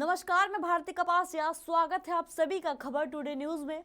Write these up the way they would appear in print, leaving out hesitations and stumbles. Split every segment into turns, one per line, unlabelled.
नमस्कार, मैं भारती कपासिया। स्वागत है आप सभी का खबर टुडे न्यूज में।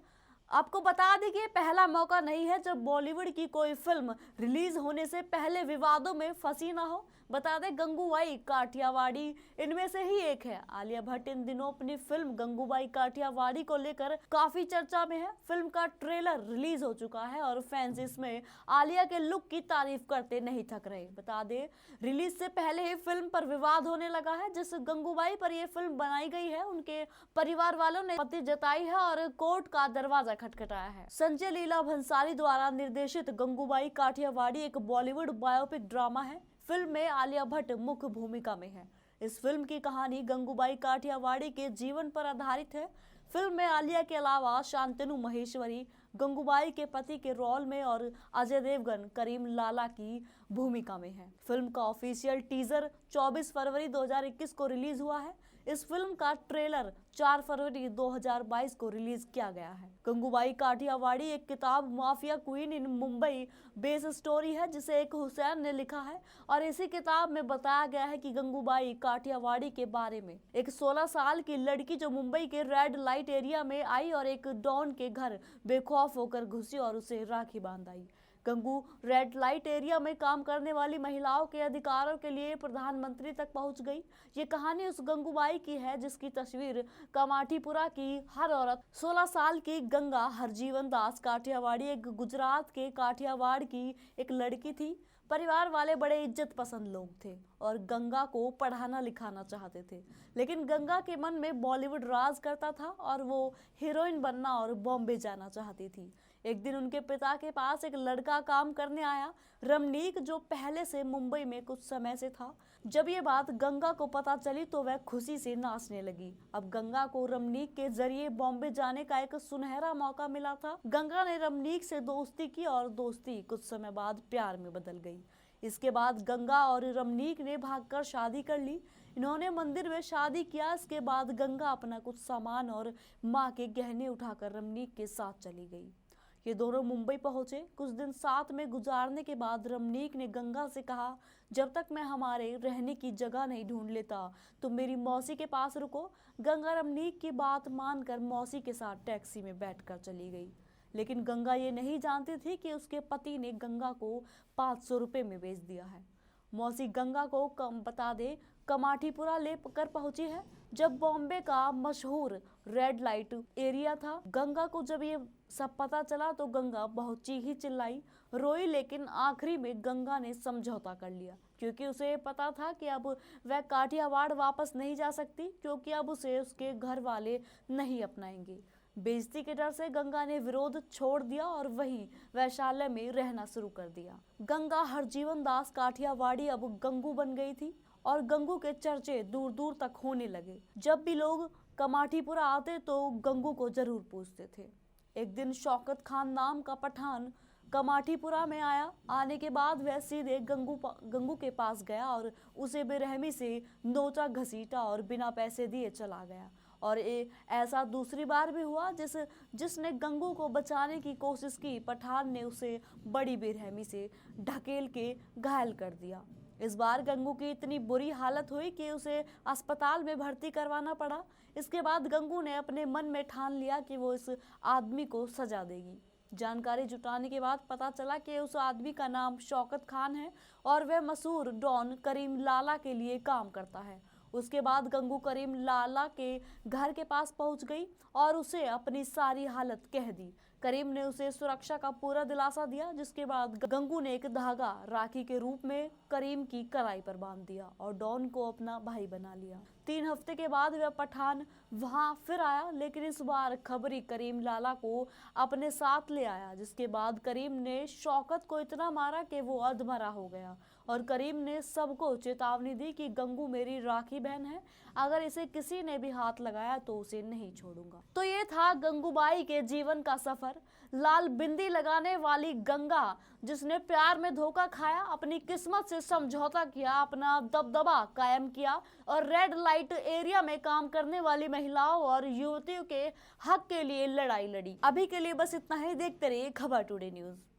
आपको बता दें कि ये पहला मौका नहीं है जब बॉलीवुड की कोई फिल्म रिलीज होने से पहले विवादों में फंसी ना हो। बता दें, गंगूबाई काठियावाड़ी इनमें से ही एक है। आलिया भट्ट इन दिनों अपनी फिल्म गंगूबाई काठियावाड़ी को लेकर काफी चर्चा में है। फिल्म का ट्रेलर रिलीज हो चुका है और फैंस इसमें आलिया के लुक की तारीफ करते नहीं थक रहे। बता दें, रिलीज से पहले ही फिल्म पर विवाद होने लगा है। जिस गंगूबाई पर यह फिल्म बनाई गई है, उनके परिवार वालों ने आपत्ति जताई है और कोर्ट का दरवाजा खटखटाया है। संजय लीला भंसाली द्वारा निर्देशित गंगूबाई काठियावाड़ी एक बॉलीवुड बायोपिक ड्रामा है। फिल्म में आलिया भट्ट मुख्य भूमिका में है। इस फिल्म की कहानी गंगूबाई काठियावाड़ी के जीवन पर आधारित है। फिल्म में आलिया के अलावा शांतनु महेश्वरी गंगूबाई के पति के रोल में और अजय देवगन करीम लाला की भूमिका में है। फिल्म का ऑफिशियल टीजर 24 फरवरी 2021 को रिलीज हुआ है। इस फिल्म का ट्रेलर 4 फरवरी 2022 को रिलीज किया गया है। गंगूबाई काठियावाड़ी एक किताब माफिया क्वीन इन मुंबई बेस स्टोरी है, जिसे एक हुसैन ने लिखा है और इसी किताब में बताया गया है कि गंगूबाई काठियावाड़ी के बारे में एक 16 साल की लड़की जो मुंबई के रेड लाइट एरिया में आई और एक डॉन के घर बेखौफ होकर घुसी और उसे राखी बांध आई। गंगू रेड लाइट एरिया में काम करने वाली महिलाओं के अधिकारों के लिए प्रधानमंत्री तक पहुंच गई। ये कहानी उस गंगूबाई की है जिसकी तस्वीर कमाठीपुरा की हर औरत 16 साल की गंगा हरजीवन दास काठियावाड़ी एक गुजरात के काठियावाड़ की एक लड़की थी। परिवार वाले बड़े इज्जत पसंद लोग थे और गंगा को पढ़ाना लिखाना चाहते थे, लेकिन गंगा के मन में बॉलीवुड राज करता था और वो हीरोइन बनना और बॉम्बे जाना चाहती थी। एक दिन उनके पिता के पास एक लड़का काम करने आया, रमनीक, जो पहले से मुंबई में कुछ समय से था। जब ये बात गंगा को पता चली तो वह खुशी से नाचने लगी। अब गंगा को रमनीक के जरिए बॉम्बे जाने का एक सुनहरा मौका मिला था। गंगा ने रमनीक से दोस्ती की और दोस्ती कुछ समय बाद प्यार में बदल गई। इसके बाद गंगा और रमनीक ने भागकर शादी कर ली। इन्होंने मंदिर में शादी किया। इसके बाद गंगा अपना कुछ सामान और माँ के गहने उठाकर रमनीक के साथ चली गई। ये दोनों मुंबई पहुंचे। कुछ दिन साथ में गुजारने के बाद रमनीक ने गंगा से कहा, जब तक मैं हमारे रहने की जगह नहीं ढूंढ लेता तुम मेरी मौसी के पास रुको। गंगा रमनीक की बात मानकर मौसी के साथ टैक्सी में बैठकर चली गई, लेकिन गंगा ये नहीं जानती थी कि उसके पति ने गंगा को 500 रुपये में बेच दिया है। मौसी गंगा को बता दे कमाठीपुरा ले कर पहुंची है, जब बॉम्बे का मशहूर रेड लाइट एरिया था। गंगा को जब ये सब पता चला तो गंगा बहुत चीखी चिल्लाई, रोई, लेकिन आखिरी में गंगा ने समझौता कर लिया क्योंकि उसे पता था कि अब वह काठियावाड़ वापस नहीं जा सकती, क्योंकि अब उसे उसके घर वाले नहीं अपनाएंगे। बेइज्जती के डर से गंगा ने विरोध छोड़ दिया और वहीं वैशाल्य में रहना शुरू कर दिया। गंगा हरजीवन दास काठियावाड़ी अब गंगू बन गई थी और गंगू के चर्चे दूर दूर तक होने लगे। जब भी लोग कमाठीपुरा आते तो गंगू को जरूर पूछते थे। एक दिन शौकत खान नाम का पठान कमाठीपुरा में आया। आने के बाद वह सीधे गंगू के पास गया और उसे बेरहमी से नोचा घसीटा और बिना पैसे दिए चला गया। और ऐसा दूसरी बार भी हुआ। जिसने गंगू को बचाने की कोशिश की, पठान ने उसे बड़ी बेरहमी से ढकेल के घायल कर दिया। इस बार गंगू की इतनी बुरी हालत हुई कि उसे अस्पताल में भर्ती करवाना पड़ा। इसके बाद गंगू ने अपने मन में ठान लिया कि वो इस आदमी को सजा देगी। जानकारी जुटाने के बाद पता चला कि उस आदमी का नाम शौकत खान है और वह मशहूर डॉन करीम लाला के लिए काम करता है। उसके बाद गंगू करीम लाला के घर के पास पहुंच गई और उसे अपनी सारी हालत कह दी। करीम ने उसे सुरक्षा का पूरा दिलासा दिया, जिसके बाद गंगू ने एक धागा राखी के रूप में करीम की कलाई पर बांध दिया और डॉन को अपना भाई बना लिया। 3 हफ्ते के बाद वह पठान वहां फिर आया, लेकिन इस बार खबरी करीम लाला को अपने साथ ले आया। जिसके बाद करीम ने शौकत को इतना मारा कि वो अधमरा हो गया और करीम ने सबको चेतावनी दी कि गंगू मेरी राखी बहन है, अगर इसे किसी ने भी हाथ लगाया तो उसे नहीं छोड़ूंगा। तो ये था गंगूबाई के जीवन का सफर। लाल बिंदी लगाने वाली गंगा, जिसने प्यार में धोखा खाया, अपनी किस्मत से समझौता किया, अपना दबदबा कायम किया और रेड लाइट एरिया में काम करने वाली महिलाओं और युवतियों के हक के लिए लड़ाई लड़ी। अभी के लिए बस इतना ही। देखते रहिए खबर टुडे न्यूज।